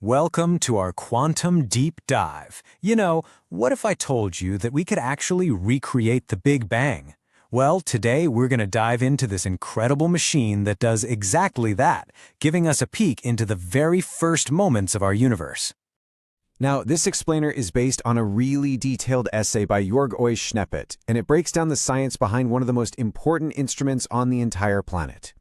Welcome to our quantum deep dive. You know, what if I told you that we could actually recreate the Big Bang? Well, today we're going to dive into this incredible machine that does exactly that, giving us a peek into the very first moments of our universe. Now, this explainer is based on a really detailed essay by Jörg Schneppet, and it breaks down the science behind one of the most important instruments on the entire planet.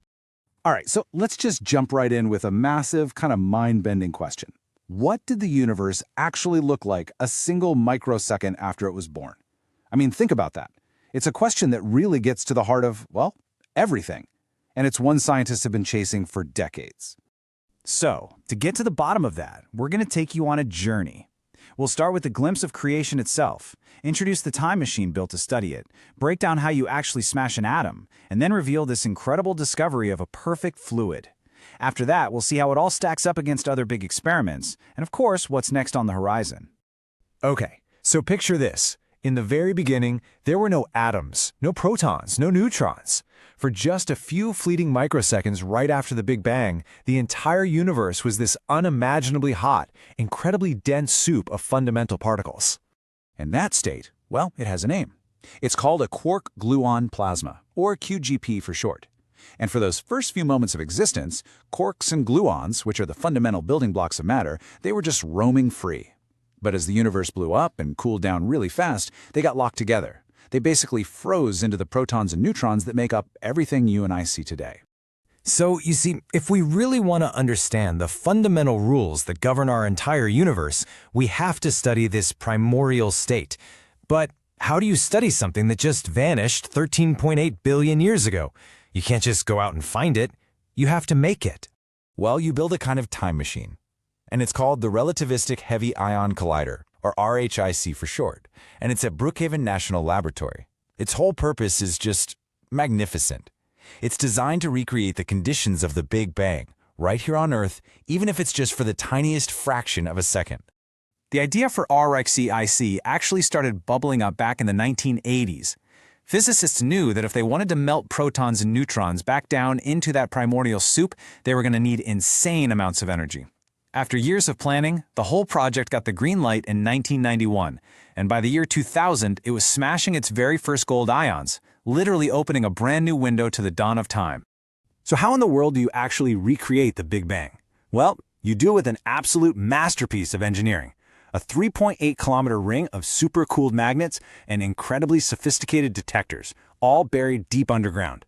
All right, so let's just jump right in with a massive, kind of mind-bending question. What did the universe actually look like a single microsecond after it was born? I mean, think about that. It's a question that really gets to the heart of, well, everything. And it's one scientists have been chasing for decades. So, to get to the bottom of that, we're going to take you on a journey. We'll start with a glimpse of creation itself, introduce the time machine built to study it, break down how you actually smash an atom, and then reveal this incredible discovery of a perfect fluid. After that, we'll see how it all stacks up against other big experiments, and of course, what's next on the horizon. Okay, so picture this. In the very beginning, there were no atoms, no protons, no neutrons. For just a few fleeting microseconds right after the Big Bang, the entire universe was this unimaginably hot, incredibly dense soup of fundamental particles. And that state, well, it has a name. It's called a quark-gluon plasma, or QGP for short. And for those first few moments of existence, quarks and gluons, which are the fundamental building blocks of matter, they were just roaming free. But as the universe blew up and cooled down really fast, they got locked together. They basically froze into the protons and neutrons that make up everything you and I see today. So, you see, if we really want to understand the fundamental rules that govern our entire universe, we have to study this primordial state. But how do you study something that just vanished 13.8 billion years ago? You can't just go out and find it. You have to make it. Well, you build a kind of time machine. And it's called the Relativistic Heavy Ion Collider, or RHIC for short, and it's at Brookhaven National Laboratory. Its whole purpose is just magnificent. It's designed to recreate the conditions of the Big Bang, right here on Earth, even if it's just for the tiniest fraction of a second. The idea for RHIC actually started bubbling up back in the 1980s. Physicists knew that if they wanted to melt protons and neutrons back down into that primordial soup, they were going to need insane amounts of energy. After years of planning, the whole project got the green light in 1991, and by the year 2000, it was smashing its very first gold ions, literally opening a brand new window to the dawn of time. So how in the world do you actually recreate the Big Bang? Well, you do it with an absolute masterpiece of engineering. A 3.8-kilometer ring of super-cooled magnets and incredibly sophisticated detectors, all buried deep underground.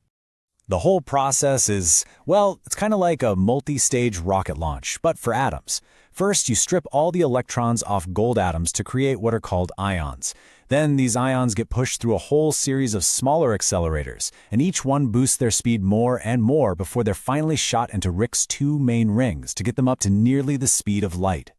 The whole process is, well, it's kind of like a multi-stage rocket launch, but for atoms. First, you strip all the electrons off gold atoms to create what are called ions. Then these ions get pushed through a whole series of smaller accelerators, and each one boosts their speed more and more before they're finally shot into RHIC's two main rings to get them up to nearly the speed of light.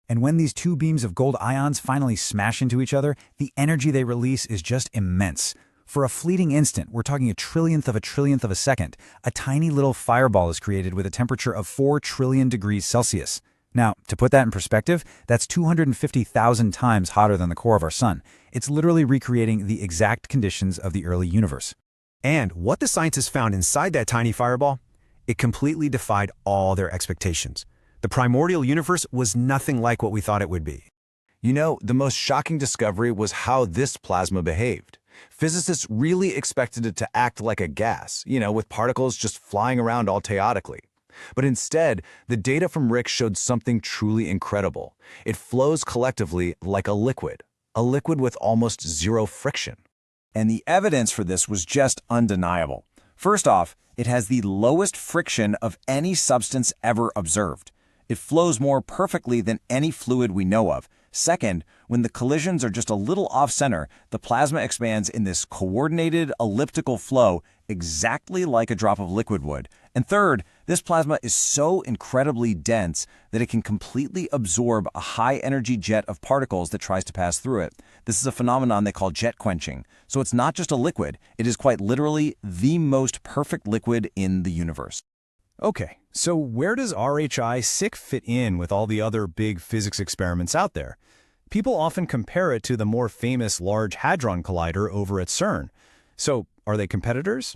And when these two beams of gold ions finally smash into each other, the energy they release is just immense. For a fleeting instant, we're talking a trillionth of a second, a tiny little fireball is created with a temperature of 4 trillion degrees Celsius. Now, to put that in perspective, that's 250,000 times hotter than the core of our sun. It's literally recreating the exact conditions of the early universe. And what the scientists found inside that tiny fireball? It completely defied all their expectations. The primordial universe was nothing like what we thought it would be. You know, the most shocking discovery was how this plasma behaved. Physicists really expected it to act like a gas, with particles just flying around all chaotically. But instead, the data from RHIC showed something truly incredible. It flows collectively like a liquid with almost zero friction. And the evidence for this was just undeniable. First off, it has the lowest friction of any substance ever observed. It flows more perfectly than any fluid we know of. Second, when the collisions are just a little off-center, the plasma expands in this coordinated elliptical flow exactly like a drop of liquid would. And third, this plasma is so incredibly dense that it can completely absorb a high-energy jet of particles that tries to pass through it. This is a phenomenon they call jet quenching. So it's not just a liquid, it is quite literally the most perfect liquid in the universe. Okay, so where does RHIC fit in with all the other big physics experiments out there? People often compare it to the more famous Large Hadron Collider over at CERN. So, are they competitors?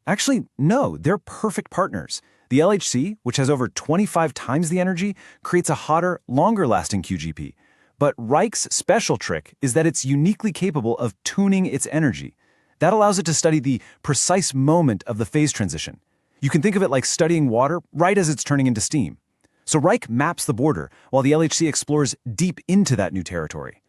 Actually, no, they're perfect partners. The LHC, which has over 25 times the energy, creates a hotter, longer-lasting QGP. But RHIC's special trick is that it's uniquely capable of tuning its energy. That allows it to study the precise moment of the phase transition. You can think of it like studying water right as it's turning into steam. So RHIC maps the border, while the LHC explores deep into that new territory.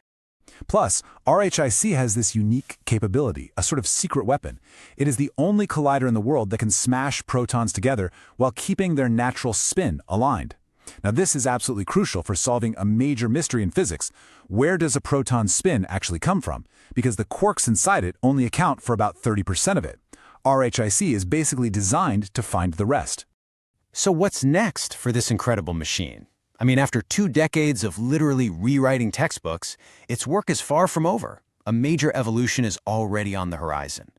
Plus, RHIC has this unique capability, a sort of secret weapon. It is the only collider in the world that can smash protons together while keeping their natural spin aligned. Now, this is absolutely crucial for solving a major mystery in physics. Where does a proton spin actually come from? Because the quarks inside it only account for about 30% of it. RHIC is basically designed to find the rest. So what's next for this incredible machine? I mean, after 2 decades of literally rewriting textbooks, its work is far from over. A major evolution is already on the horizon.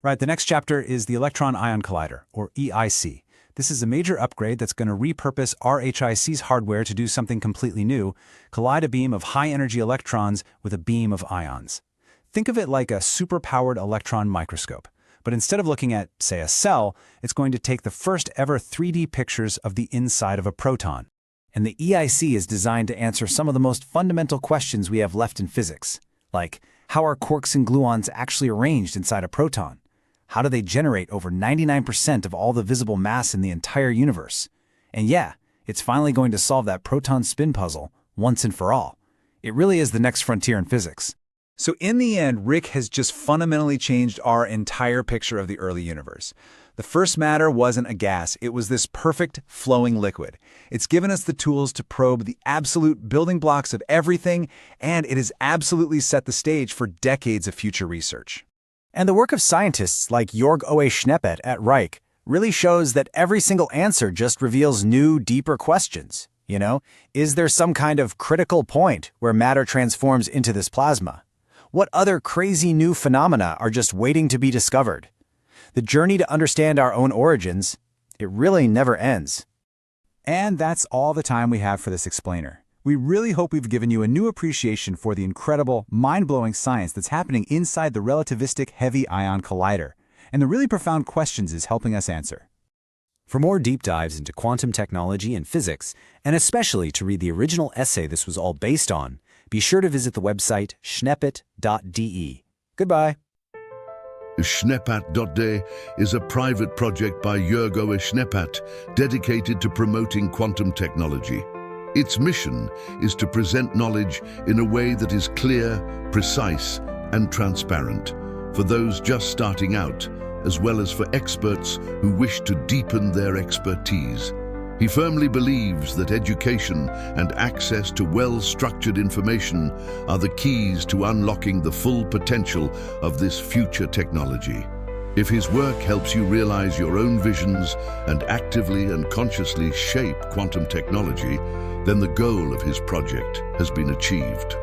Right, the next chapter is the Electron Ion Collider, or EIC. This is a major upgrade that's going to repurpose RHIC's hardware to do something completely new, collide a beam of high-energy electrons with a beam of ions. Think of it like a super-powered electron microscope. But instead of looking at, say, a cell, it's going to take the first ever 3D pictures of the inside of a proton. And the EIC is designed to answer some of the most fundamental questions we have left in physics, like how are quarks and gluons actually arranged inside a proton? How do they generate over 99% of all the visible mass in the entire universe? And yeah, it's finally going to solve that proton spin puzzle once and for all. It really is the next frontier in physics. So in the end, RHIC has just fundamentally changed our entire picture of the early universe. The first matter wasn't a gas, it was this perfect flowing liquid. It's given us the tools to probe the absolute building blocks of everything, and it has absolutely set the stage for decades of future research. And the work of scientists like Jörg O.A. Schneppet at RHIC really shows that every single answer just reveals new, deeper questions. You know, is there some kind of critical point where matter transforms into this plasma? What other crazy new phenomena are just waiting to be discovered? The journey to understand our own origins, it really never ends. And that's all the time we have for this explainer. We really hope we've given you a new appreciation for the incredible, mind-blowing science that's happening inside the Relativistic Heavy Ion Collider, and the really profound questions it's helping us answer. For more deep dives into quantum technology and physics, and especially to read the original essay this was all based on, be sure to visit the website schneppet.de. Goodbye. Schneppet.de is a private project by Jörg O.A. Schneppet dedicated to promoting quantum technology. Its mission is to present knowledge in a way that is clear, precise, and transparent for those just starting out, as well as for experts who wish to deepen their expertise. He firmly believes that education and access to well-structured information are the keys to unlocking the full potential of this future technology. If his work helps you realize your own visions and actively and consciously shape quantum technology, then the goal of his project has been achieved.